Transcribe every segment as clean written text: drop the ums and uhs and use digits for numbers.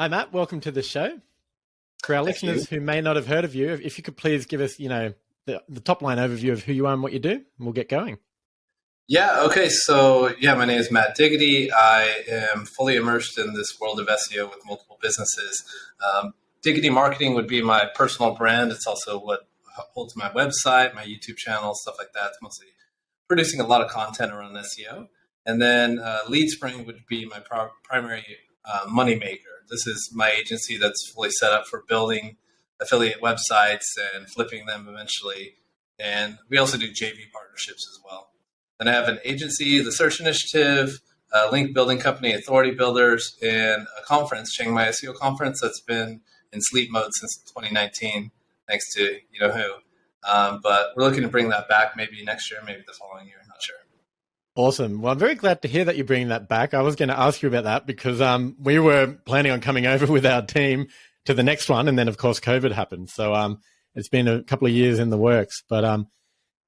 Hi, Matt. Welcome to the show. For our Thank you. listeners who may not have heard of you, if you could please give us, the top line overview of who you are and what you do, and we'll get going. Yeah, okay. So, my name is Matt Diggity. I am fully immersed in this world of SEO with multiple businesses. Diggity Marketing would be my personal brand. It's also what holds my website, my YouTube channel, stuff like that. It's mostly producing a lot of content around SEO. And then LeadSpring would be my primary Moneymaker. This is my agency that's fully set up for building affiliate websites and flipping them eventually. And we also do JV partnerships as well. Then I have an agency, the Search Initiative, a link building company, Authority Builders, and a conference, Chiang Mai SEO conference, that's been in sleep mode since 2019, thanks to you know who. But we're looking to bring that back maybe next year, maybe the following year, not sure. Awesome. Well, I'm very glad to hear that you're bringing that back. I was going to ask you about that because we were planning on coming over with our team to the next one. And then, of course, COVID happened. So it's been a couple of years in the works. But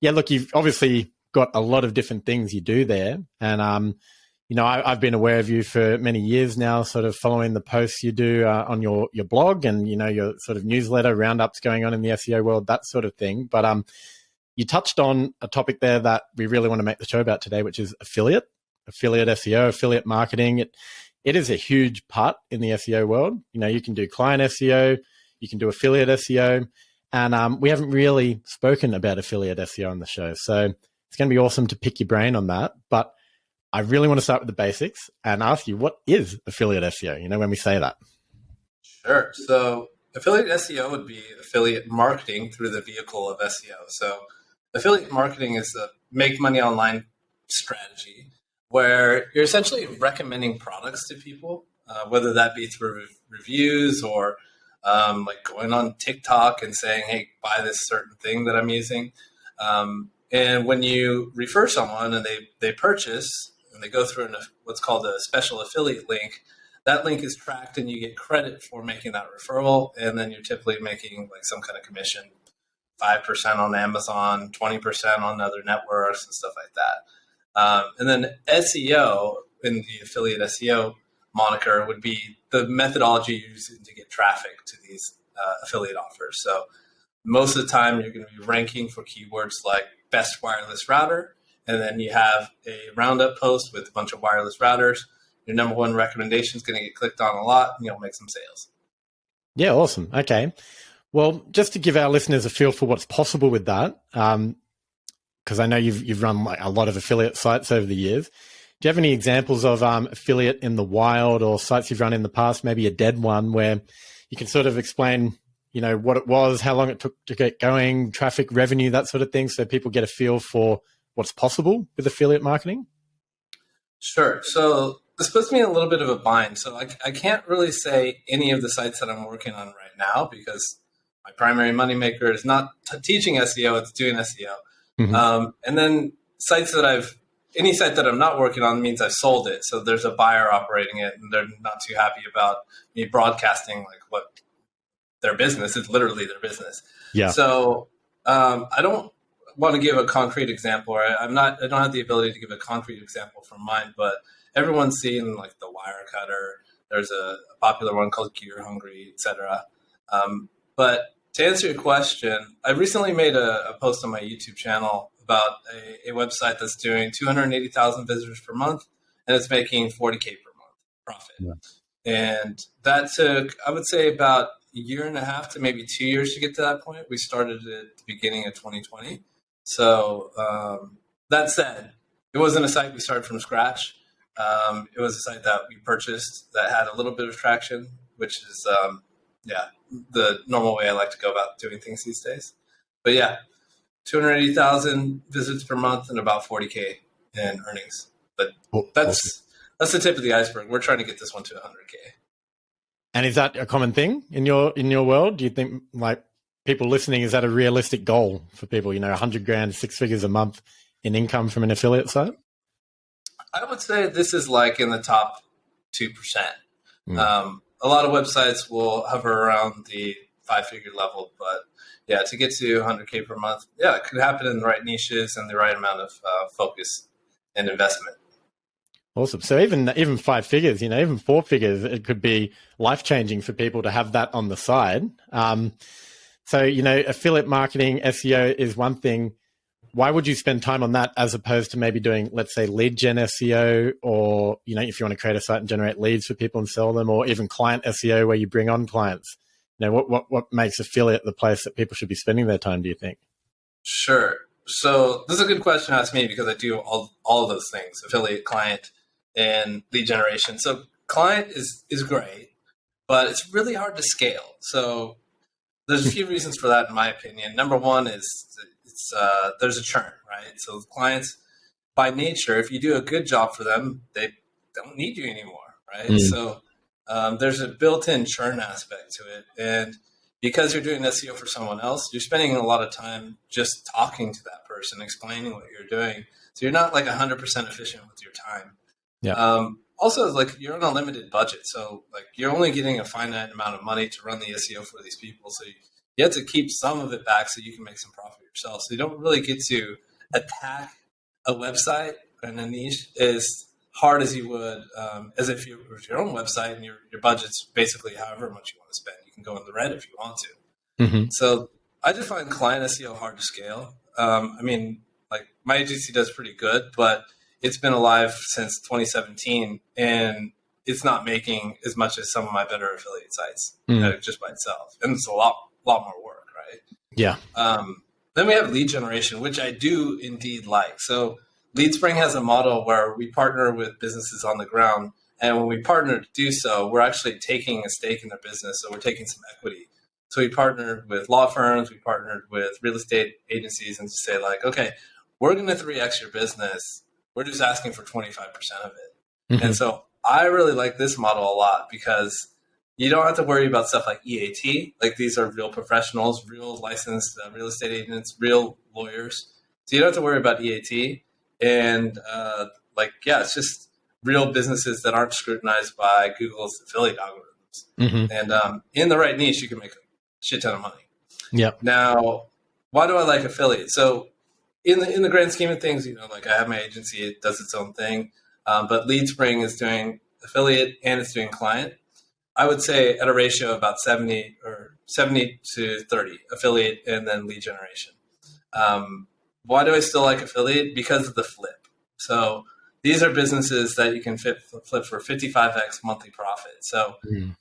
look, you've obviously got a lot of different things you do there. And, I've been aware of you for many years now, sort of following the posts you do on your blog and, your sort of newsletter, roundups going on in the SEO world, that sort of thing. But you touched on a topic there that we really want to make the show about today, which is affiliate SEO, affiliate marketing. It is a huge part in the SEO world. You can do client SEO, you can do affiliate SEO, and we haven't really spoken about affiliate SEO on the show. So it's going to be awesome to pick your brain on that. But I really want to start with the basics and ask you, what is affiliate SEO? When we say that. Sure. So affiliate SEO would be affiliate marketing through the vehicle of SEO. So affiliate marketing is a make money online strategy where you're essentially recommending products to people, whether that be through reviews or like going on TikTok and saying, hey, buy this certain thing that I'm using. And when you refer someone and they purchase and they go through what's called a special affiliate link, that link is tracked and you get credit for making that referral. And then you're typically making like some kind of commission, 5% on Amazon, 20% on other networks and stuff like that. And then SEO, in the affiliate SEO moniker, would be the methodology used to get traffic to these affiliate offers. So most of the time you're going to be ranking for keywords like best wireless router, and then you have a roundup post with a bunch of wireless routers. Your number one recommendation is going to get clicked on a lot, and you'll make some sales. Yeah, awesome. Okay. Well, just to give our listeners a feel for what's possible with that, because I know you've run like a lot of affiliate sites over the years. Do you have any examples of affiliate in the wild or sites you've run in the past, maybe a dead one, where you can sort of explain, what it was, how long it took to get going, traffic, revenue, that sort of thing, so people get a feel for what's possible with affiliate marketing? Sure. So this puts me in a little bit of a bind. So I can't really say any of the sites that I'm working on right now because my primary moneymaker is not teaching SEO, it's doing SEO. Mm-hmm. And then any site that I'm not working on means I've sold it. So there's a buyer operating it and they're not too happy about me broadcasting like what their business is, literally their business. Yeah. So I don't want to give a concrete example. I don't have the ability to give a concrete example from mine, but everyone's seen like the Wirecutter. There's a popular one called Gear Hungry, etc. But to answer your question, I recently made a post on my YouTube channel about a website that's doing 280,000 visitors per month, and it's making 40K per month profit. Yeah. And that took, I would say, about a year and a half to maybe 2 years to get to that point. We started it at the beginning of 2020. So that said, it wasn't a site we started from scratch. It was a site that we purchased that had a little bit of traction, which is the normal way I like to go about doing things these days. But yeah, 280,000 visits per month and about 40K in earnings. But that's the tip of the iceberg. We're trying to get this one to 100K. And is that a common thing in your world? Do you think, like, people listening, is that a realistic goal for people? 100 grand, 6 figures a month in income from an affiliate site? I would say this is like in the top 2%. A lot of websites will hover around the 5-figure level, but yeah, to get to 100K per month, it could happen in the right niches and the right amount of focus and investment. Awesome. So even 5 figures, even 4 figures, it could be life changing for people to have that on the side. So affiliate marketing, SEO is one thing. Why would you spend time on that as opposed to maybe doing, let's say, lead gen SEO, or if you want to create a site and generate leads for people and sell them, or even client SEO where you bring on clients? What makes affiliate the place that people should be spending their time, do you think? Sure. So this is a good question to ask me because I do all of those things: affiliate, client, and lead generation. So client is great, but it's really hard to scale. So there's a few reasons for that, in my opinion. Number one is there's a churn, right? So clients, by nature, if you do a good job for them, they don't need you anymore, right? So there's a built-in churn aspect to it, and because you're doing SEO for someone else, you're spending a lot of time just talking to that person, explaining what you're doing. So you're not like 100% efficient with your time. Yeah. Also, like, you're on a limited budget, so like you're only getting a finite amount of money to run the SEO for these people. So you have to keep some of it back so you can make some profit yourself. So you don't really get to attack a website and a niche as hard as you would as if you were your own website and your budget's basically however much you want to spend. You can go in the red if you want to. Mm-hmm. So I just find client SEO hard to scale. Like, my agency does pretty good, but it's been alive since 2017, and it's not making as much as some of my better affiliate sites just by itself. And it's a lot more work, right? Yeah. Then we have lead generation, which I do indeed like. So LeadSpring has a model where we partner with businesses on the ground. And when we partner to do so, we're actually taking a stake in their business. So we're taking some equity. So we partnered with law firms, we partnered with real estate agencies, and to say, like, okay, we're going to 3x your business. We're just asking for 25% of it. Mm-hmm. And so I really like this model a lot because you don't have to worry about stuff like EAT. Like, these are real professionals, real licensed real estate agents, real lawyers. So you don't have to worry about EAT. And it's just real businesses that aren't scrutinized by Google's affiliate algorithms. Mm-hmm. And in the right niche, you can make a shit ton of money. Yeah. Now, why do I like affiliate? So in the grand scheme of things, like, I have my agency, it does its own thing. But LeadSpring is doing affiliate and it's doing client. I would say at a ratio of about 70 to 30 affiliate and then lead generation. Why do I still like affiliate? Because of the flip. So these are businesses that you can flip for 55x monthly profit. So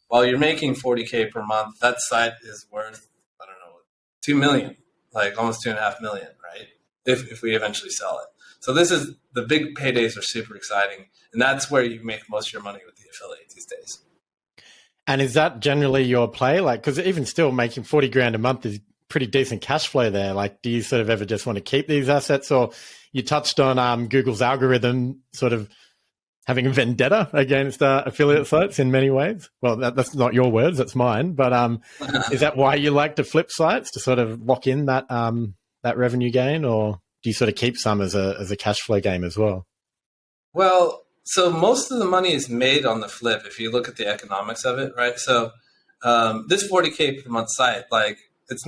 while you're making 40K per month, that site is worth, I don't know, 2 million, like almost 2.5 million, right? If we eventually sell it. So the big paydays are super exciting. And that's where you make most of your money with the affiliate these days. And is that generally your play? Like, because even still making 40 grand a month is pretty decent cash flow there. Like, do you sort of ever just want to keep these assets? Or you touched on Google's algorithm sort of having a vendetta against affiliate sites in many ways. Well, that's not your words, that's mine. But is that why you like to flip sites, to sort of lock in that revenue gain? Or do you sort of keep some as a cash flow game as well? Well, so most of the money is made on the flip if you look at the economics of it, right? So this 40K per month site, like, it's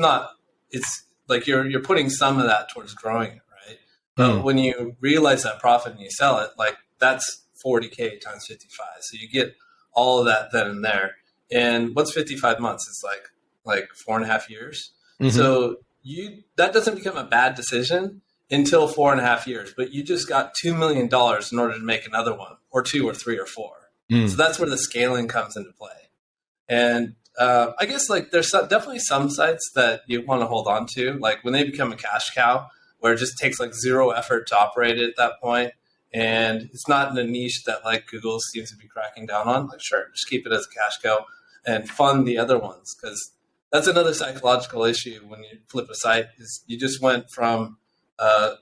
like you're putting some of that towards growing it, right? But when you realize that profit and you sell it, like, that's 40K times 55. So you get all of that then and there. And what's 55 months? It's like 4.5 years. Mm-hmm. So that doesn't become a bad decision until 4.5 years, but you just got $2 million in order to make another one, or 2 or 3 or 4. So that's where the scaling comes into play. And I guess, like, there's definitely some sites that you want to hold on to, like when they become a cash cow, where it just takes like zero effort to operate it at that point, and it's not in a niche that, like, Google seems to be cracking down on. Like, sure, just keep it as a cash cow and fund the other ones, because that's another psychological issue when you flip a site. Is you just went from a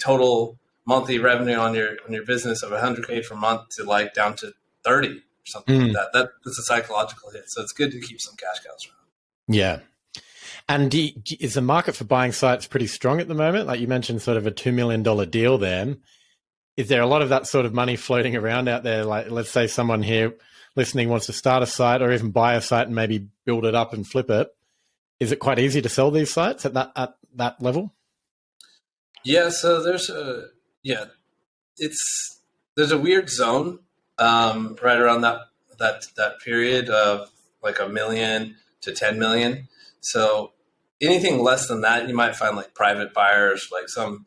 total monthly revenue on your business of 100K per month to, like, down to 30 or something like that. That's a psychological hit. So it's good to keep some cash cows around. Yeah. And is the market for buying sites pretty strong at the moment? Like, you mentioned sort of a $2 million deal there. Is there a lot of that sort of money floating around out there? Like, let's say someone here listening wants to start a site or even buy a site and maybe build it up and flip it. Is it quite easy to sell these sites at that level? Yeah, so it's there's a weird zone right around that period of like 1 million to 10 million. So anything less than that, you might find like private buyers, like some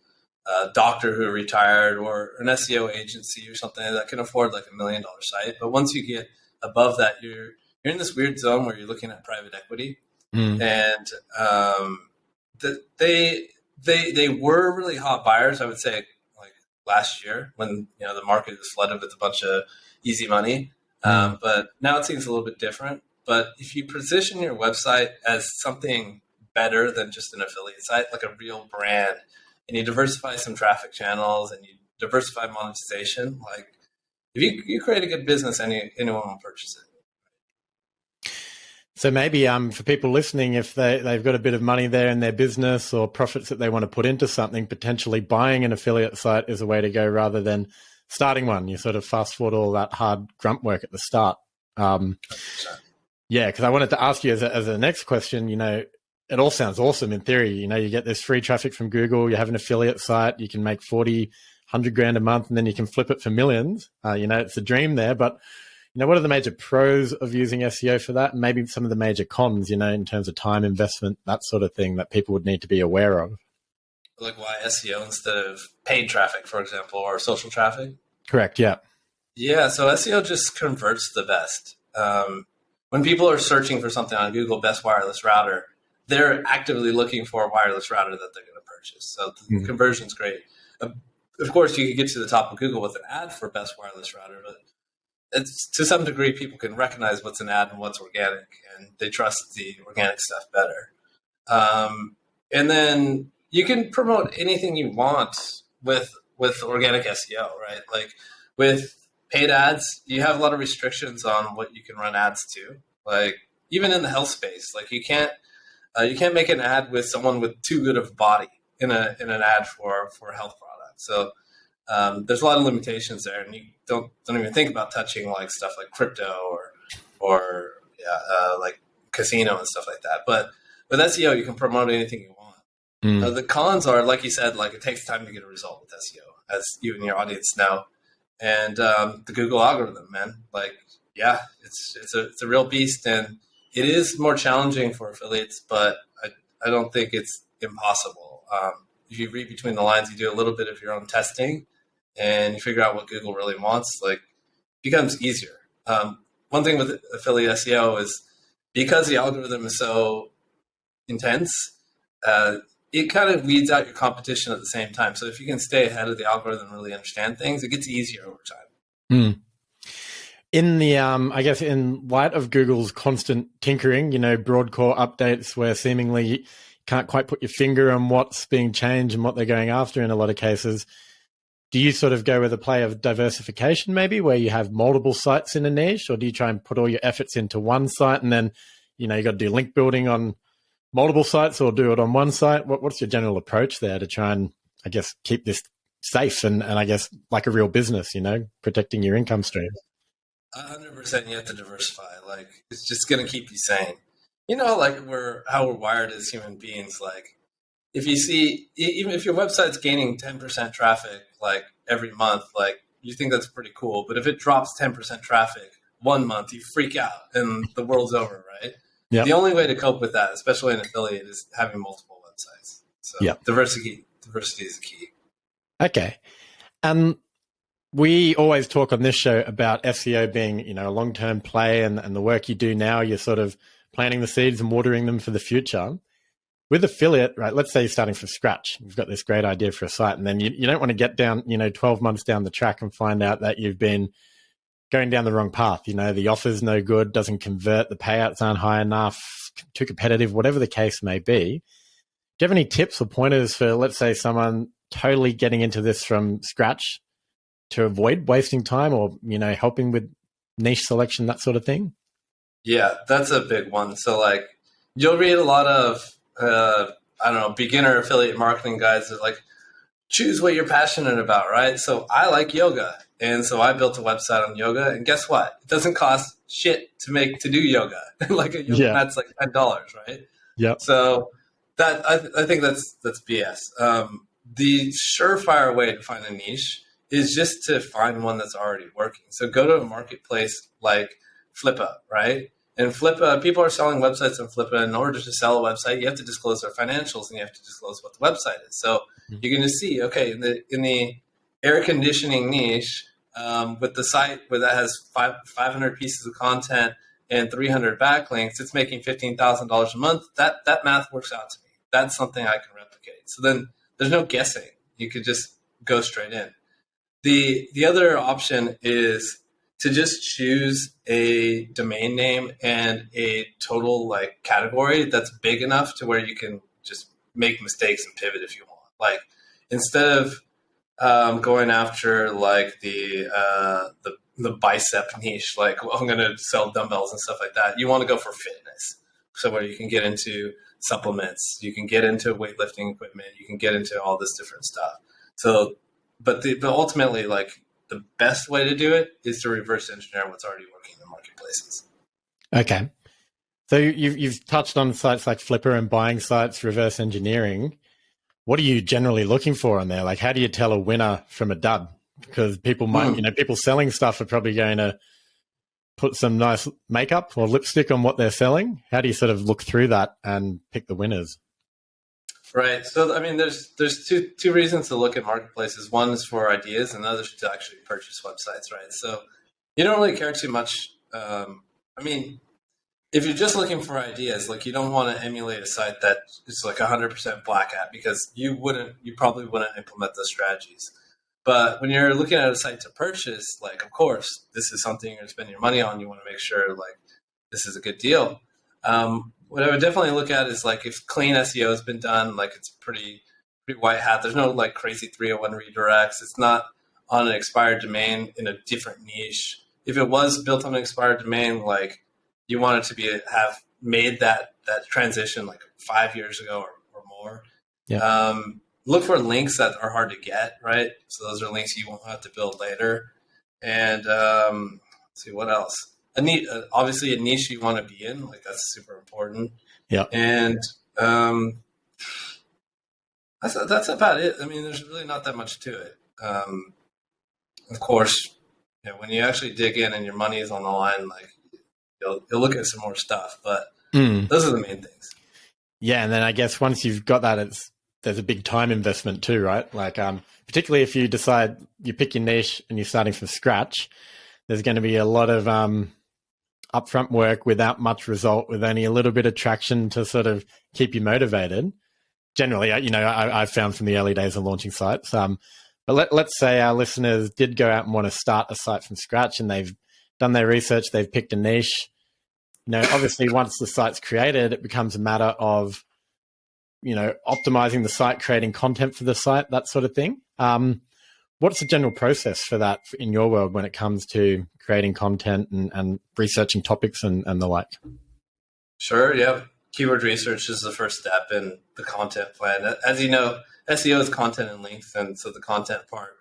doctor who retired or an SEO agency or something that can afford like $1 million site. But once you get above that, you're in this weird zone where you're looking at private equity, and they were really hot buyers, I would say, like last year when the market was flooded with a bunch of easy money. But now it seems a little bit different. But if you position your website as something better than just an affiliate site, like a real brand, and you diversify some traffic channels and you diversify monetization, like if you create a good business, anyone will purchase it. So maybe for people listening, if they've got a bit of money there in their business or profits that they want to put into something, potentially buying an affiliate site is a way to go rather than starting one. You sort of fast forward all that hard grunt work at the start. Yeah, because I wanted to ask you as a next question, it all sounds awesome in theory. You get this free traffic from Google, you have an affiliate site, you can make 40, 100 grand a month, and then you can flip it for millions. It's a dream there, but what are the major pros of using SEO for that? And maybe some of the major cons, in terms of time investment, that sort of thing that people would need to be aware of. Like why SEO instead of paid traffic, for example, or social traffic? Correct, yeah. Yeah, so SEO just converts the best. When people are searching for something on Google, best wireless router, they're actively looking for a wireless router that they're going to purchase. So the conversion's great. Of course, you could get to the top of Google with an ad for best wireless router, but it's, to some degree, people can recognize what's an ad and what's organic, and they trust the organic stuff better. And then you can promote anything you want with organic SEO, right? Like with paid ads, you have a lot of restrictions on what you can run ads to. Like even in the health space, like you can't make an ad with someone with too good of a body in an ad for a health product. So there's a lot of limitations there, and you don't even think about touching like stuff like crypto or like casino and stuff like that. But with SEO, you can promote anything you want. The cons are, like you said, like it takes time to get a result with SEO, as you and your audience know. And the Google algorithm, man, like, yeah, it's a real beast, and it is more challenging for affiliates, but I don't think it's impossible. If you read between the lines, you do a little bit of your own testing, and you figure out what Google really wants, like, it becomes easier. One thing with affiliate SEO is because the algorithm is so intense, it kind of weeds out your competition at the same time. So if you can stay ahead of the algorithm and really understand things, it gets easier over time. In the, I guess, in light of Google's constant tinkering, broad core updates where seemingly you can't quite put your finger on what's being changed and what they're going after in a lot of cases, do you sort of go with a play of diversification maybe where you have multiple sites in a niche, or do you try and put all your efforts into one site and then, you got to do link building on multiple sites or do it on one site? What's your general approach there to try and, I guess, keep this safe and I guess like a real business, protecting your income stream? 100% you have to diversify. Like it's just going to keep you sane. Like how we're wired as human beings. Like if you see, even if your website's gaining 10% traffic, like every month, like you think that's pretty cool. But if it drops 10% traffic 1 month, you freak out and the world's over, right? Yep. The only way to cope with that, especially an affiliate, is having multiple websites. So diversity is the key. Okay. We always talk on this show about SEO being, a long-term play and the work you do now, you're sort of planting the seeds and watering them for the future. With affiliate, right, let's say you're starting from scratch. You've got this great idea for a site, and then you don't want to get down, 12 months down the track and find out that you've been going down the wrong path. The offer's no good, doesn't convert, the payouts aren't high enough, too competitive, whatever the case may be. Do you have any tips or pointers for, let's say, someone totally getting into this from scratch to avoid wasting time or, helping with niche selection, that sort of thing? Yeah, that's a big one. So like you'll read a lot of, beginner affiliate marketing guides that like, choose what you're passionate about, right? So I like yoga. And so I built a website on yoga, and guess what? It doesn't cost shit to do yoga. Like a yoga mat's like $10, right? Yeah. So that I think that's BS. The surefire way to find a niche is just to find one that's already working. So go to a marketplace like Flippa, right? And Flippa, people are selling websites on Flippa. In order to sell a website, you have to disclose their financials and you have to disclose what the website is. So you can just see, okay, in the air conditioning niche, with the site where that has 500 pieces of content and 300 backlinks, it's making $15,000 a month. That math works out to me. That's something I can replicate. So then there's no guessing. You could just go straight in. The other option is to just choose a domain name and a total like category that's big enough to where you can just make mistakes and pivot if you want. Like instead of going after like the bicep niche, like I'm going to sell dumbbells and stuff like that, you want to go for fitness. So where you can get into supplements, you can get into weightlifting equipment, you can get into all this different stuff. So, but ultimately, like the best way to do it is to reverse engineer what's already working in the marketplaces. Okay. So you've touched on sites like Flipper and buying sites, reverse engineering. What are you generally looking for on there? Like, how do you tell a winner from a dud? Because people might, people selling stuff are probably going to put some nice makeup or lipstick on what they're selling. How do you sort of look through that and pick the winners? Right. So, I mean, there's two reasons to look at marketplaces. One is for ideas, and the other is to actually purchase websites, right? So you don't really care too much. I mean, if you're just looking for ideas, like you don't want to emulate a site that is like 100% black hat because you probably wouldn't implement those strategies. But when you're looking at a site to purchase, like, of course, this is something you're going to spend your money on. You want to make sure like this is a good deal. What I would definitely look at is like if clean SEO has been done, like it's pretty white hat. There's no like crazy 301 redirects. It's not on an expired domain in a different niche. If it was built on an expired domain, like you want it to have made that transition like 5 years ago or more. Yeah. Look for links that are hard to get, right? So those are links you won't have to build later. And let's see what else. Obviously a niche you want to be in, like that's super important. Yeah. And that's about it. I mean, there's really not that much to it. Of course, when you actually dig in and your money is on the line, like you'll look at some more stuff, but those are the main things. Yeah. And then I guess once you've got that, there's a big time investment too, right? Like, particularly if you decide you pick your niche and you're starting from scratch, there's going to be a lot of, upfront work without much result, with only a little bit of traction to sort of keep you motivated. Generally, I've found from the early days of launching sites. But let's say our listeners did go out and want to start a site from scratch and they've done their research, they've picked a niche. Obviously once the site's created, it becomes a matter of, optimizing the site, creating content for the site, that sort of thing. What's the general process for that in your world when it comes to creating content and researching topics and the like? Sure, yeah. Keyword research is the first step in the content plan. As you know, SEO is content and links, and so the content part,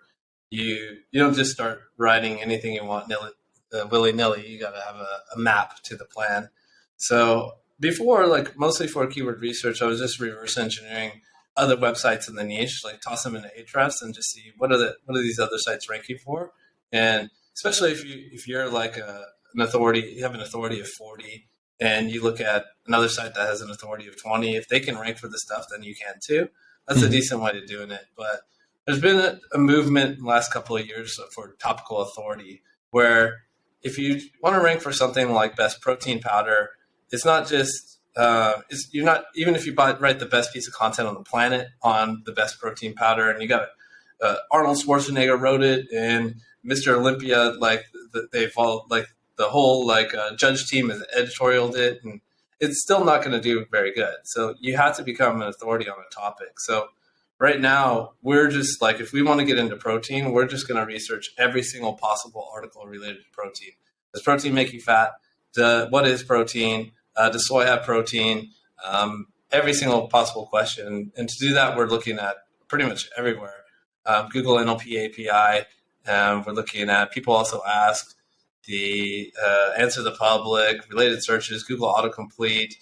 you don't just start writing anything you want willy-nilly. You got to have a map to the plan. So before, like mostly for keyword research, I was just reverse engineering other websites in the niche, like toss them into Ahrefs and just see what are these other sites ranking for. And especially if you're like an authority, you have an authority of 40, and you look at another site that has an authority of 20, if they can rank for the stuff, then you can too. That's a decent way to doing it. But there's been a movement in the last couple of years for topical authority, where if you want to rank for something like best protein powder, it's not just you're not, even if you write the best piece of content on the planet on the best protein powder, and you got Arnold Schwarzenegger wrote it and Mr. Olympia, like they followed, like the whole judge team has editorialed it, and it's still not going to do very good. So you have to become an authority on a topic. So right now we're just like, if we want to get into protein, we're just going to research every single possible article related to protein. Does protein make you fat? What is protein? Does soy have protein? Every single possible question. And to do that, we're looking at pretty much everywhere. Google NLP API. We're looking at, people also ask, the answer the public, related searches, Google autocomplete,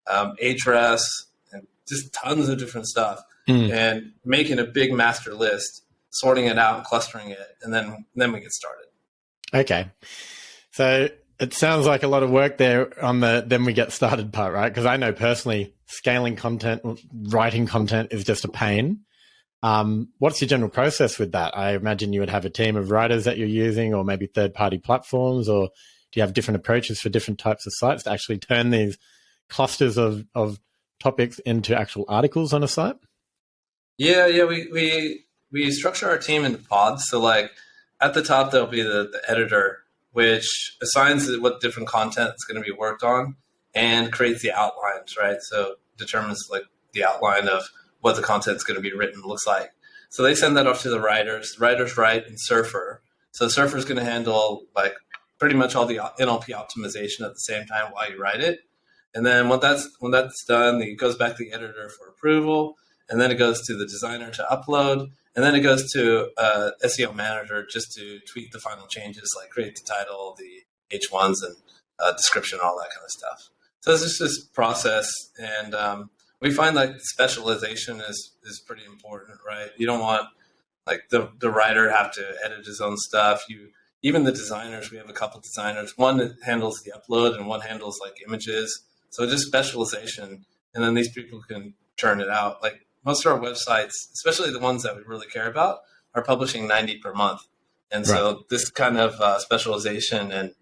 Ahrefs, and just tons of different stuff. And making a big master list sorting it out and clustering it, and then we get started. Okay. So it sounds like a lot of work there on the then we get started part, right? Because I know personally scaling content, writing content is just a pain. What's your general process with that? I imagine you would have a team of writers that you're using, or maybe third-party platforms, or do you have different approaches for different types of sites to actually turn these clusters of topics into actual articles on a site? Yeah, we structure our team into pods. So like at the top, there'll be the editor, which assigns what different content is going to be worked on and creates the outlines, right? So determines like the outline of what the content is going to be written looks like. So they send that off to the writers. The writers write in Surfer. So Surfer is going to handle like pretty much all the NLP optimization at the same time while you write it. And then when that's done, it goes back to the editor for approval, and then it goes to the designer to upload, and then it goes to SEO manager just to tweak the final changes, like create the title, the H1s, and description, all that kind of stuff. So it's just this process, and we find like specialization is pretty important, right? You don't want like the writer have to edit his own stuff. Even the designers, we have a couple designers. One that handles the upload, and one handles like images. So just specialization, and then these people can churn it out. Like most of our websites, especially the ones that we really care about, are publishing 90 per month. And so this kind of specialization and,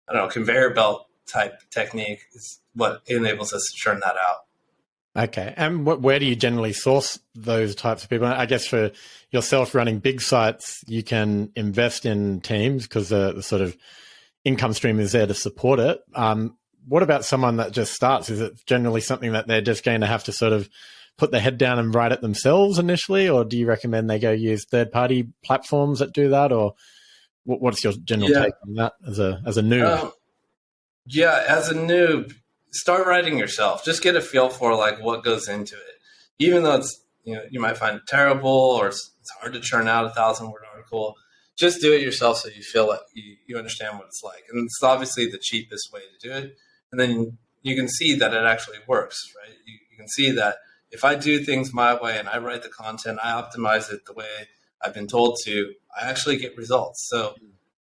I don't know, conveyor belt type technique is what enables us to churn that out. Okay. And where do you generally source those types of people? I guess for yourself running big sites, you can invest in teams because the sort of income stream is there to support it. What about someone that just starts? Is it generally something that they're just going to have to sort of put their head down and write it themselves initially? Or do you recommend they go use third-party platforms that do that? Or what's your general take on that as a noob? As a noob, start writing yourself. Just get a feel for like what goes into it. Even though it's, you might find it terrible or it's hard to churn out 1,000-word article, just do it yourself so you feel like you understand what it's like. And it's obviously the cheapest way to do it. And then you can see that it actually works, right? You can see that if I do things my way and I write the content, I optimize it the way I've been told to, I actually get results. So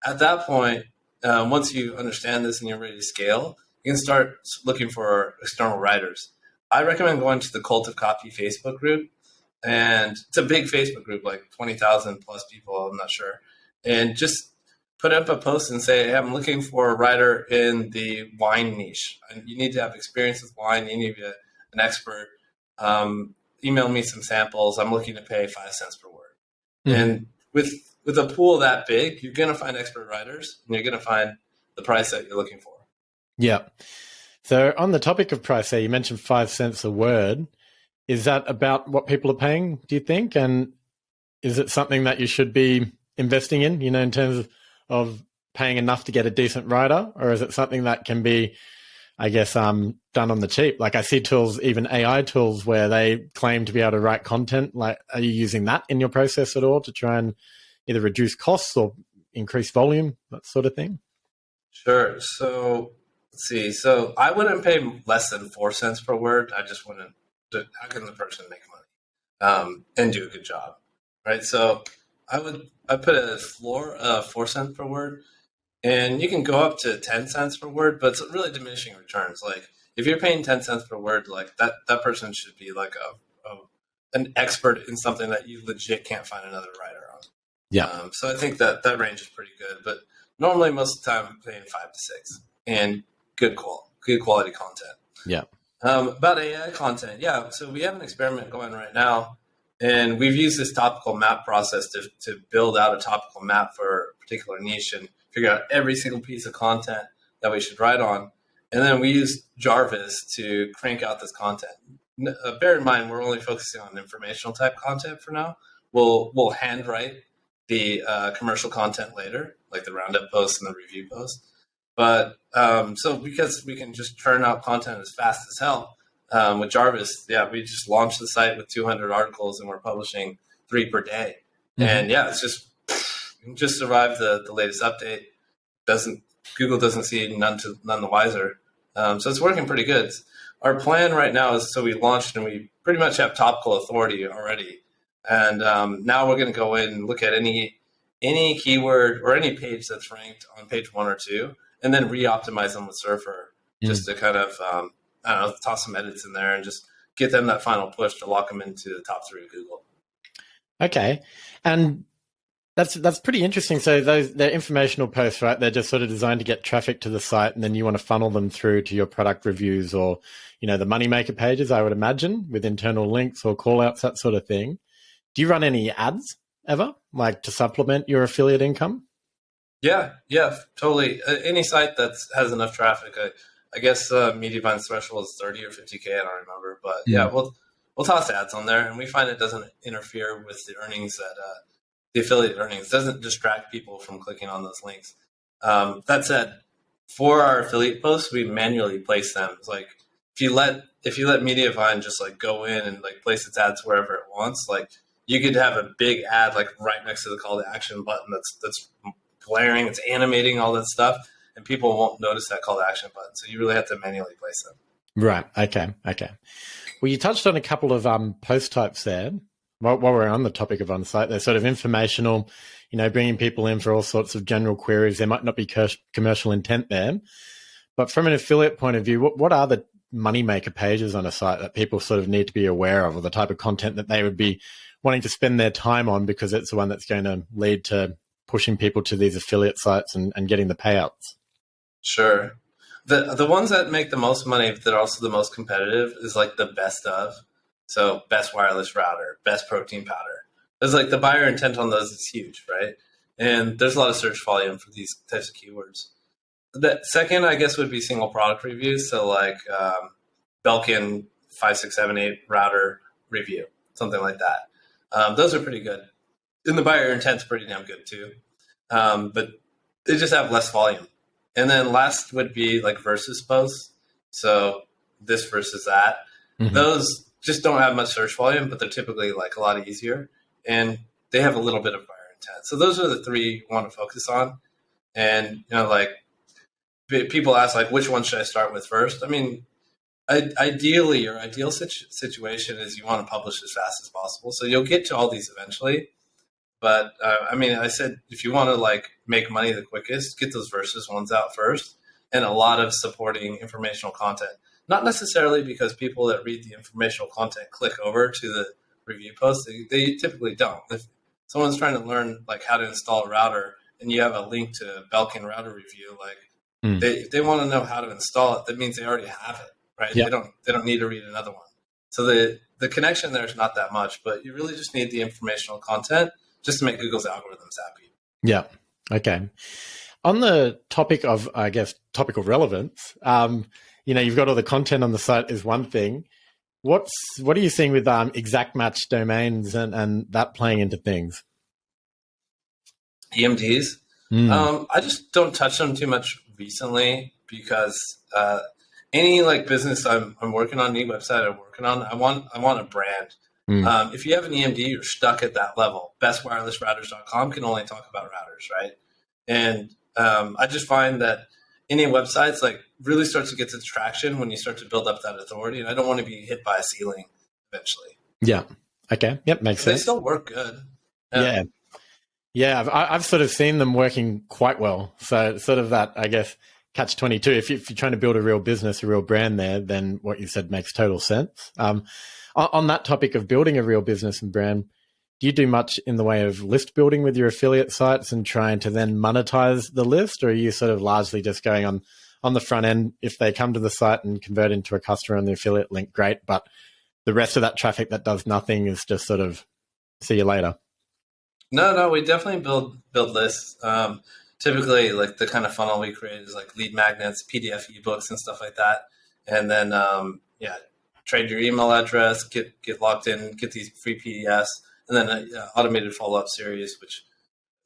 at that point, once you understand this and you're ready to scale, you can start looking for external writers. I recommend going to the Cult of Copy Facebook group. And it's a big Facebook group, like 20,000 plus people, I'm not sure. And just put up a post and say, hey, I'm looking for a writer in the wine niche. And you need to have experience with wine. You need to be an expert. Email me some samples. I'm looking to pay 5 cents per word. Mm-hmm. And with a pool that big, you're going to find expert writers, and you're going to find the price that you're looking for. Yeah. So on the topic of price, you mentioned 5 cents a word. Is that about what people are paying, do you think? And is it something that you should be investing in, in terms of paying enough to get a decent writer? Or is it something that can be, I guess, done on the cheap? Like I see tools, even AI tools, where they claim to be able to write content. Like, are you using that in your process at all to try and either reduce costs or increase volume, that sort of thing? Sure. So let's see. So I wouldn't pay less than 4 cents per word. I just wouldn't. How can the person make money and do a good job, right? So I put a floor of 4 cents per word, and you can go up to 10 cents per word, but it's really diminishing returns. Like if you're paying 10 cents per word, like that person should be like an expert in something that you legit can't find another writer on. Yeah. So I think that range is pretty good, but normally most of the time I'm paying 5 to 6 and good quality content. Yeah. About AI content, yeah. So we have an experiment going right now, and we've used this topical map process to build out a topical map for a particular niche and figure out every single piece of content that we should write on. And then we use Jarvis to crank out this content. Bear in mind, we're only focusing on informational type content for now. We'll handwrite the commercial content later, like the roundup posts and the review posts. But so because we can just churn out content as fast as hell with Jarvis, we just launched the site with 200 articles and we're publishing 3 per day. Mm-hmm. And it's just survived the latest update. Google doesn't see none the wiser. So it's working pretty good. Our plan right now is, so we launched and we pretty much have topical authority already. And now we're going to go in and look at any keyword or any page that's ranked on page 1 or 2, and then re-optimize them with Surfer just to kind of, I don't know, toss some edits in there and just get them that final push to lock them into the top 3 of Google. Okay. And that's pretty interesting. So they're informational posts, right? They're just sort of designed to get traffic to the site, and then you want to funnel them through to your product reviews or, the Moneymaker pages, I would imagine, with internal links or call outs, that sort of thing. Do you run any ads ever, like to supplement your affiliate income? Yeah, totally. Any site that has enough traffic, I guess Mediavine's threshold is 30 or 50K, I don't remember. But yeah, we'll toss ads on there, and we find it doesn't interfere with the earnings the affiliate earnings. It doesn't distract people from clicking on those links. That said, for our affiliate posts, we manually place them. It's like if you let Mediavine just like go in and like place its ads wherever it wants, like you could have a big ad like right next to the call to action button that's glaring, it's animating all that stuff, and people won't notice that call to action button. So you really have to manually place them. Right. Okay. Well, you touched on a couple of post types there. While we're on the topic of on-site, they're sort of informational, bringing people in for all sorts of general queries. There might not be commercial intent there. But from an affiliate point of view, what are the Moneymaker pages on a site that people sort of need to be aware of, or the type of content that they would be wanting to spend their time on because it's the one that's going to lead to pushing people to these affiliate sites and getting the payouts? Sure. The ones that make the most money that are also the most competitive is like the best of. So best wireless router, best protein powder. There's like the buyer intent on those is huge, right? And there's a lot of search volume for these types of keywords. The second, I guess, would be single product reviews. So like Belkin 5678 router review, something like that. Those are pretty good. And the buyer intent's pretty damn good too. But they just have less volume. And then last would be like versus posts. So this versus that. Mm-hmm. Those just don't have much search volume, but they're typically like a lot easier. And they have a little bit of buyer intent. So those are the 3 you want to focus on. And, like people ask like, which one should I start with first? I mean, ideally, your ideal situation is you want to publish as fast as possible. So you'll get to all these eventually. But I said, if you want to like make money the quickest, get those versus ones out first, and a lot of supporting informational content. Not necessarily because people that read the informational content click over to the review post. They typically don't. If someone's trying to learn like how to install a router, and you have a link to Belkin router review, like they want to know how to install it. That means they already have it, right? Yeah. They don't need to read another one. So the connection there is not that much, but you really just need the informational content just to make Google's algorithms happy. Yeah. Okay. On the topic of, I guess, topical relevance, you've got all the content on the site is one thing. What are you seeing with exact match domains and that playing into things? EMDs. I just don't touch them too much recently because any like business I'm working on, any website I'm working on, I want a brand. If you have an EMD, you're stuck at that level. Bestwirelessrouters.com can only talk about routers, right? And I just find that any websites like really starts to get the traction when you start to build up that authority. And I don't want to be hit by a ceiling eventually. Yeah. Okay. Yep. Makes sense. They still work good. Yeah. Yeah. I've sort of seen them working quite well. So sort of that, I guess, catch-22. If you're trying to build a real business, a real brand there, then what you said makes total sense. On that topic of building a real business and brand, do you do much in the way of list building with your affiliate sites and trying to then monetize the list? Or are you sort of largely just going on the front end? If they come to the site and convert into a customer on the affiliate link, great. But the rest of that traffic that does nothing is just sort of see you later. No, we definitely build lists. Typically, like the kind of funnel we create is like lead magnets, PDF ebooks, and stuff like that. And then, trade your email address, get logged in, get these free PDFs, and then an automated follow-up series, which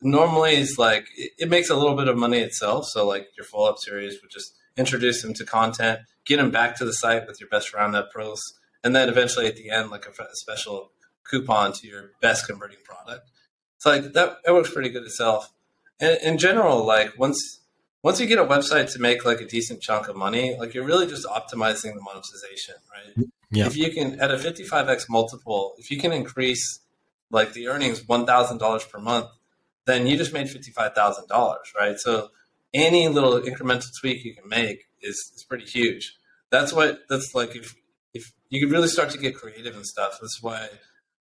normally is like, it makes a little bit of money itself. So like your follow-up series would just introduce them to content, get them back to the site with your best roundup pros, and then eventually at the end, like a special coupon to your best converting product. So like that works pretty good itself. And in general, like once you get a website to make like a decent chunk of money, like you're really just optimizing the monetization, right? Yeah. If you can, at a 55x multiple, if you can increase like the earnings $1,000 per month, then you just made $55,000, right? So any little incremental tweak you can make is pretty huge. That's like if you could really start to get creative and stuff. That's why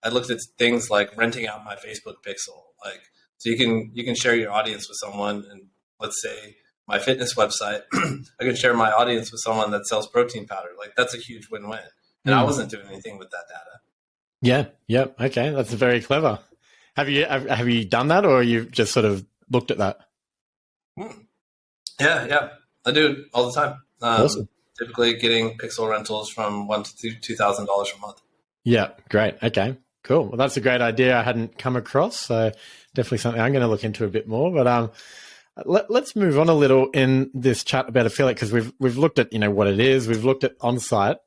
I looked at things like renting out my Facebook pixel, like so you can share your audience with someone, and let's say my fitness website, I can share my audience with someone that sells protein powder. Like that's a huge win-win. And I wasn't doing anything with that data. Yeah. Yep. Okay. That's very clever. Have you done that, or you've just sort of looked at that? Yeah. I do it all the time. Awesome. Typically getting pixel rentals from $1,000 to $2,000 a month. Yeah. Great. Okay. Cool. Well, that's a great idea I hadn't come across. So definitely something I'm going to look into a bit more. But let's move on a little in this chat about affiliate, because we've looked at what it is. We've looked at on-site,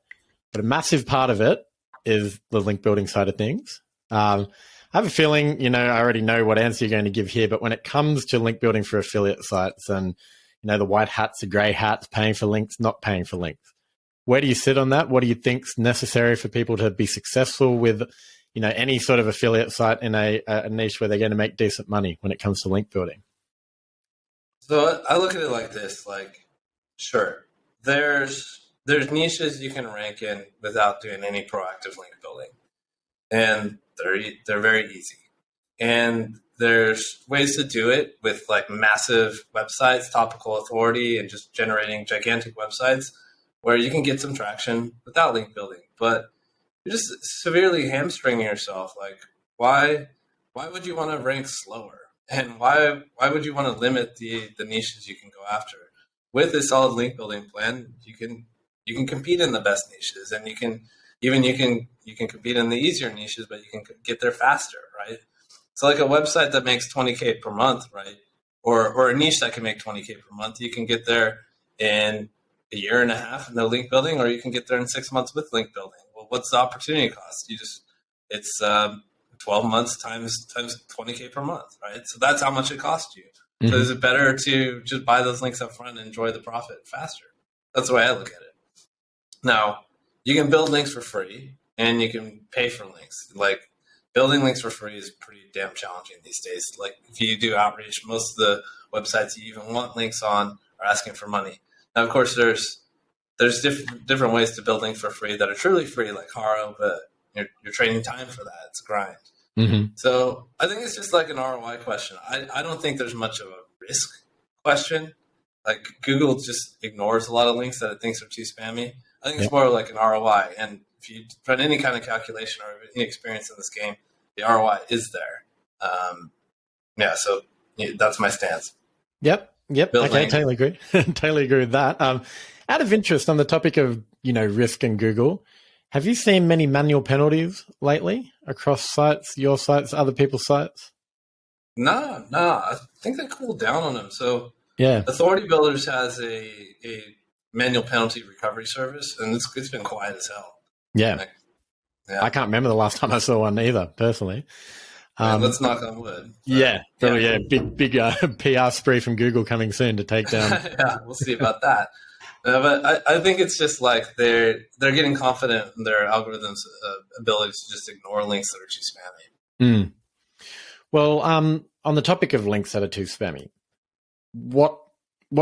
but a massive part of it is the link building side of things. I have a feeling, I already know what answer you're going to give here, but when it comes to link building for affiliate sites and, the white hats, the gray hats, paying for links, not paying for links, where do you sit on that? What do you think's necessary for people to be successful with, any sort of affiliate site in a niche where they're going to make decent money when it comes to link building? So I look at it like this, like, sure, there's niches you can rank in without doing any proactive link building. And they're very easy. And there's ways to do it with like massive websites, topical authority, and just generating gigantic websites where you can get some traction without link building. But you're just severely hamstringing yourself. Like, why would you want to rank slower? And why would you want to limit the niches you can go after? With a solid link building plan, you can compete in the best niches, and you can compete in the easier niches, but you can get there faster, right? So like a website that makes 20K per month, right? Or a niche that can make 20K per month, you can get there in a year and a half in the link building, or you can get there in 6 months with link building. Well, what's the opportunity cost? It's 12 months times 20K per month, right? So that's how much it costs you. Mm-hmm. So is it better to just buy those links up front and enjoy the profit faster? That's the way I look at it. Now, you can build links for free and you can pay for links. Like, building links for free is pretty damn challenging these days. Like, if you do outreach, most of the websites you even want links on are asking for money. Now, of course, there's different ways to build links for free that are truly free, like Haro, but you're trading time for that. It's a grind. Mm-hmm. So I think it's just like an ROI question. I don't think there's much of a risk question. Like, Google just ignores a lot of links that it thinks are too spammy. I think it's more like an ROI. And if you run any kind of calculation or any experience in this game, the ROI is there. So that's my stance. Yep. Okay, totally agree. Totally agree with that. Out of interest, on the topic of, risk and Google, have you seen many manual penalties lately across sites, your sites, other people's sites? No. I think they cooled down on them. So yeah, Authority Builders has a manual penalty recovery service, and it's been quiet as hell. Yeah. I can't remember the last time I saw one either, personally. Let's knock on wood. Big PR spree from Google coming soon to take down. Yeah, we'll see about that. But I think it's just like they're getting confident in their algorithms' ability to just ignore links that are too spammy. Mm. Well, on the topic of links that are too spammy, what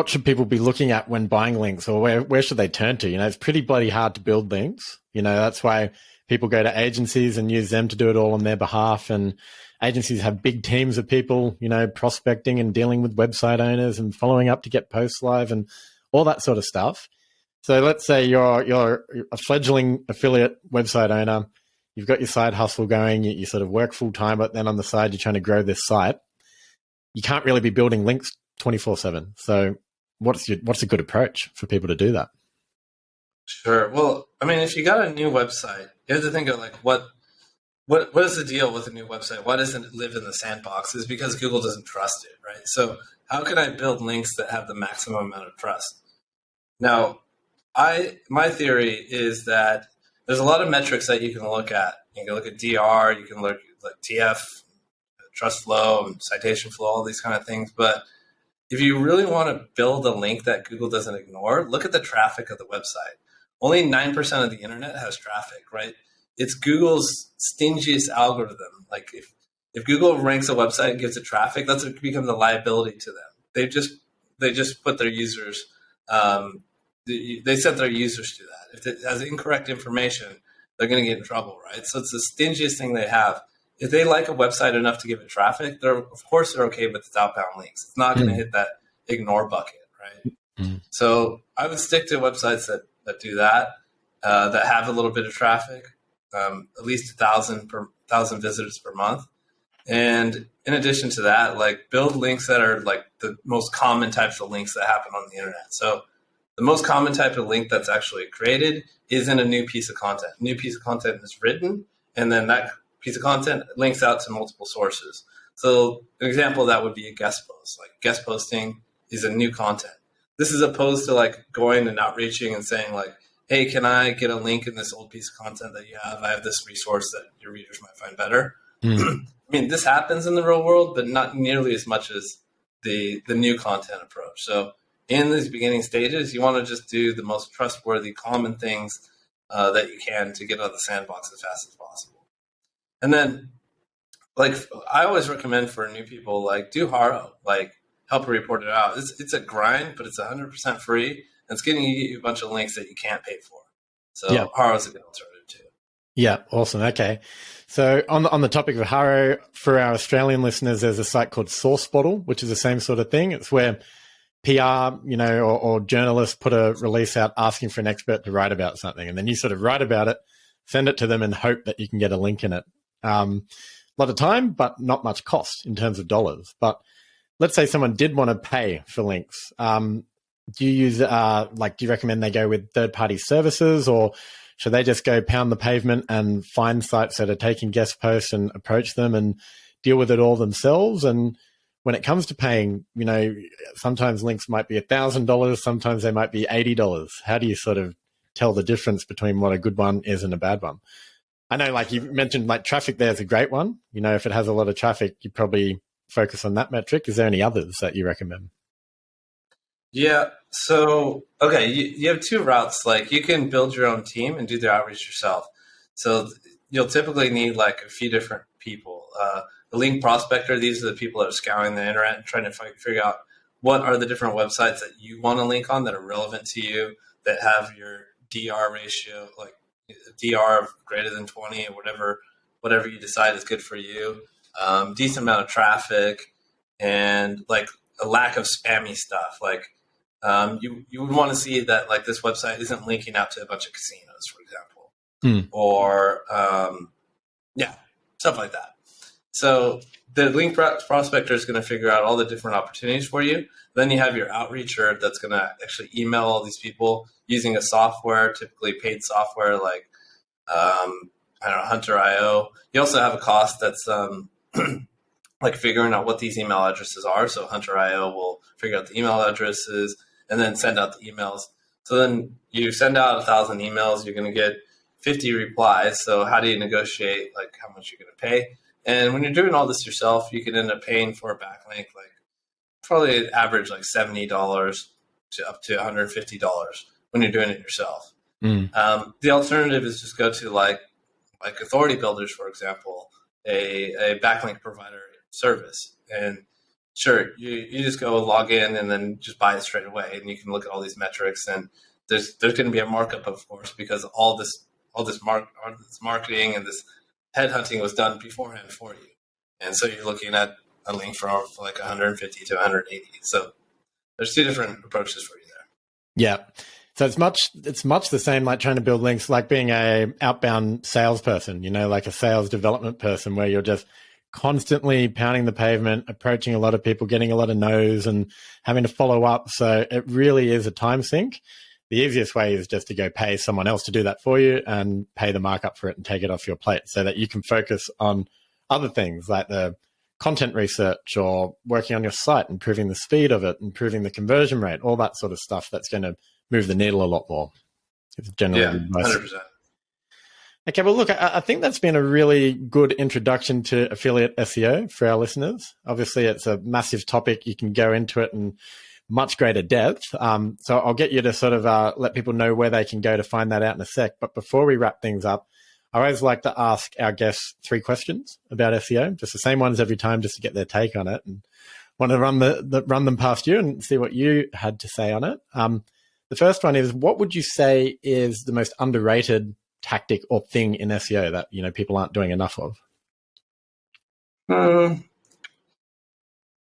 should people be looking at when buying links, or where should they turn to? It's pretty bloody hard to build links. That's why people go to agencies and use them to do it all on their behalf. And agencies have big teams of people, prospecting and dealing with website owners and following up to get posts live and all that sort of stuff. So let's say you're a fledgling affiliate website owner. You've got your side hustle going. You sort of work full time, but then on the side, you're trying to grow this site. You can't really be building links 24/7. So what's a good approach for people to do that? Sure. Well, I mean, if you got a new website, you have to think of like what is the deal with a new website? Why doesn't it live in the sandbox? Is because Google doesn't trust it, right? So how can I build links that have the maximum amount of trust? Now, my theory is that there's a lot of metrics that you can look at. You can look at DR, you can look at like TF, trust flow, citation flow, all these kind of things. But if you really want to build a link that Google doesn't ignore, look at the traffic of the website. Only 9% of the internet has traffic, right? it's Google's stingiest algorithm. Like if Google ranks a website and gives it traffic, that's becomes a liability to them. They just put their users, they set their users to that. If it has incorrect information, they're going to get in trouble, right? So it's the stingiest thing they have. If they like a website enough to give it traffic, of course they're okay with its outbound links. It's not going to hit that ignore bucket, right? So I would stick to websites that do that, that have a little bit of traffic, at least 1,000 visitors per month. And in addition to that, like build links that are like the most common types of links that happen on the internet. So the most common type of link that's actually created is in a new piece of content. A new piece of content is written, and then that piece of content links out to multiple sources. So an example of that would be a guest post. Like guest posting is a new content. This is opposed to like going and outreaching and saying like, hey, can I get a link in this old piece of content that you have? I have this resource that your readers might find better. I mean, this happens in the real world, but not nearly as much as the new content approach. So in these beginning stages, you want to just do the most trustworthy, common things that you can to get out of the sandbox as fast as possible. And then, like, I always recommend for new people, like, do Haro, like, help report it out. It's a grind, but it's 100% free. And it's getting you a bunch of links that you can't pay for. So yeah. Haro is a good alternative too. Yeah, awesome. Okay. So on the topic of Haro, for our Australian listeners, there's a site called SourceBottle, which is the same sort of thing. It's where PR, or journalists put a release out asking for an expert to write about something. And then you sort of write about it, send it to them and hope that you can get a link in it. A lot of time, but not much cost in terms of dollars. But let's say someone did want to pay for links. Do you use, do you recommend they go with third-party services, or should they just go pound the pavement and find sites that are taking guest posts and approach them and deal with it all themselves? And when it comes to paying, sometimes links might be $1,000, sometimes they might be $80. How do you sort of tell the difference between what a good one is and a bad one? I know, like you mentioned, like traffic there is a great one. If it has a lot of traffic, you probably focus on that metric. Is there any others that you recommend? Yeah. So, okay, you have two routes. Like you can build your own team and do the outreach yourself. So you'll typically need like a few different people. The link prospector, these are the people that are scouring the internet and trying to figure out what are the different websites that you want to link on that are relevant to you, that have your DR ratio, like DR of greater than 20 or whatever you decide is good for you. Decent amount of traffic and like a lack of spammy stuff. Like you would want to see that like this website isn't linking out to a bunch of casinos, for example, or stuff like that. So the link prospector is going to figure out all the different opportunities for you. Then you have your outreacher that's going to actually email all these people using a software, typically paid software like Hunter.io. You also have a cost that's like figuring out what these email addresses are. So Hunter.io will figure out the email addresses and then send out the emails. So then you send out 1,000 emails, you're going to get 50 replies. So how do you negotiate like how much you're going to pay? And when you're doing all this yourself, you can end up paying for a backlink, like probably average like $70 to up to $150 when you're doing it yourself. The alternative is just go to like Authority Builders, for example, a backlink provider service. And sure, you just go log in and then just buy it straight away. And you can look at all these metrics, and there's going to be a markup, of course, because all this marketing and this headhunting was done beforehand for you. And so you're looking at a link for like 150 to 180. So there's two different approaches for you there. Yeah. So it's much the same, like trying to build links, like being a outbound salesperson, like a sales development person, where you're just constantly pounding the pavement, approaching a lot of people, getting a lot of no's and having to follow up. So it really is a time sink. The easiest way is just to go pay someone else to do that for you and pay the markup for it and take it off your plate so that you can focus on other things like the content research or working on your site, improving the speed of it, improving the conversion rate, all that sort of stuff that's going to move the needle a lot more. It's generally 100%. Okay, well, look, I think that's been a really good introduction to affiliate SEO for our listeners. Obviously, it's a massive topic. You can go into it in much greater depth. So I'll get you to sort of let people know where they can go to find that out in a sec. But before we wrap things up, I always like to ask our guests 3 questions about SEO, just the same ones every time, just to get their take on it, and want to run them past you and see what you had to say on it. The first one is, what would you say is the most underrated tactic or thing in SEO that people aren't doing enough of?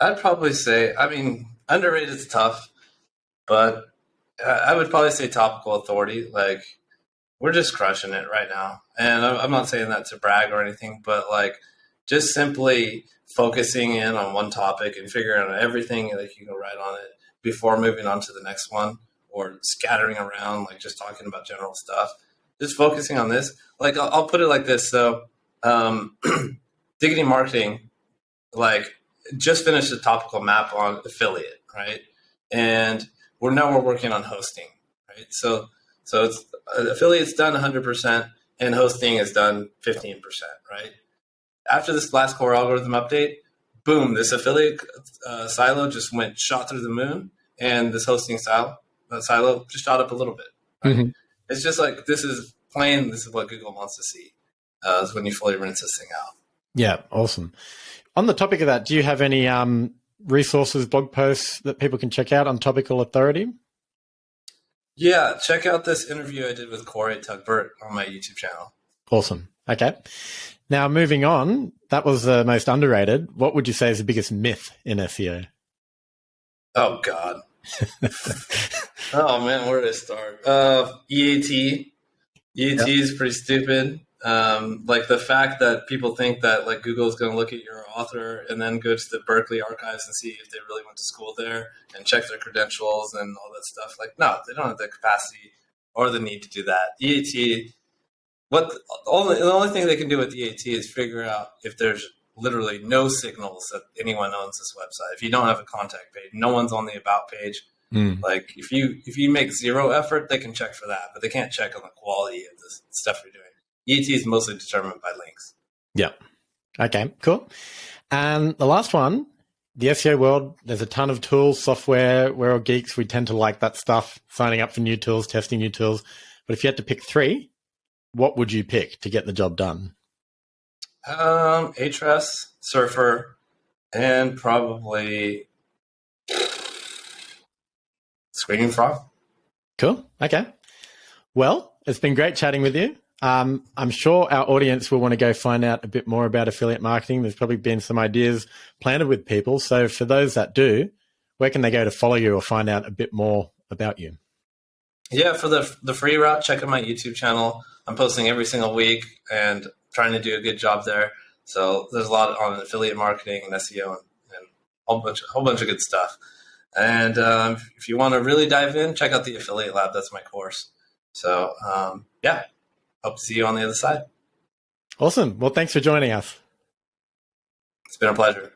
I'd probably say, underrated is tough, but I would probably say topical authority. Like, we're just crushing it right now. And I'm not saying that to brag or anything, but like just simply focusing in on one topic and figuring out everything that you can write on it before moving on to the next one, or scattering around, like just talking about general stuff. Just focusing on this. Like, I'll put it like this. So, Diggity Marketing, like, just finished a topical map on affiliate, right? And we're working on hosting, right? So it's affiliate's done 100% and hosting is done 15%, right? After this last core algorithm update, boom, this affiliate silo just shot through the moon, and this hosting silo just shot up a little bit. Right? Mm-hmm. It's just like, this is what Google wants to see, is when you fully rinse this thing out. Yeah, awesome. On the topic of that, do you have any resources, blog posts that people can check out on topical authority? Yeah, check out this interview I did with Corey Tugbert on my YouTube channel. Awesome. Okay. Now, moving on, that was the most underrated. What would you say is the biggest myth in SEO? Oh, God. Oh, man, where did I start? EAT. EAT is pretty stupid. Like, the fact that people think that like Google is going to look at your author and then go to the Berkeley archives and see if they really went to school there and check their credentials and all that stuff. Like, no, they don't have the capacity or the need to do that. EAT, the only thing they can do with EAT is figure out if there's literally no signals that anyone owns this website. If you don't have a contact page, no one's on the about page. Like, if you make zero effort, they can check for that, but they can't check on the quality of the stuff you're doing. EAT is mostly determined by links. Yeah. Okay, cool. And the last one, the SEO world, there's a ton of tools, software. We're all geeks. We tend to like that stuff, signing up for new tools, testing new tools. But if you had to pick 3, what would you pick to get the job done? Ahrefs, Surfer, and probably Screaming Frog. Cool. Okay. Well, it's been great chatting with you. I'm sure our audience will want to go find out a bit more about affiliate marketing. There's probably been some ideas planted with people. So for those that do, where can they go to follow you or find out a bit more about you? Yeah, for the free route, check out my YouTube channel. I'm posting every single week and trying to do a good job there. So there's a lot on affiliate marketing and SEO and a whole bunch of good stuff. And if you want to really dive in, check out the Affiliate Lab. That's my course. So yeah. Hope to see you on the other side. Awesome. Well, thanks for joining us. It's been a pleasure.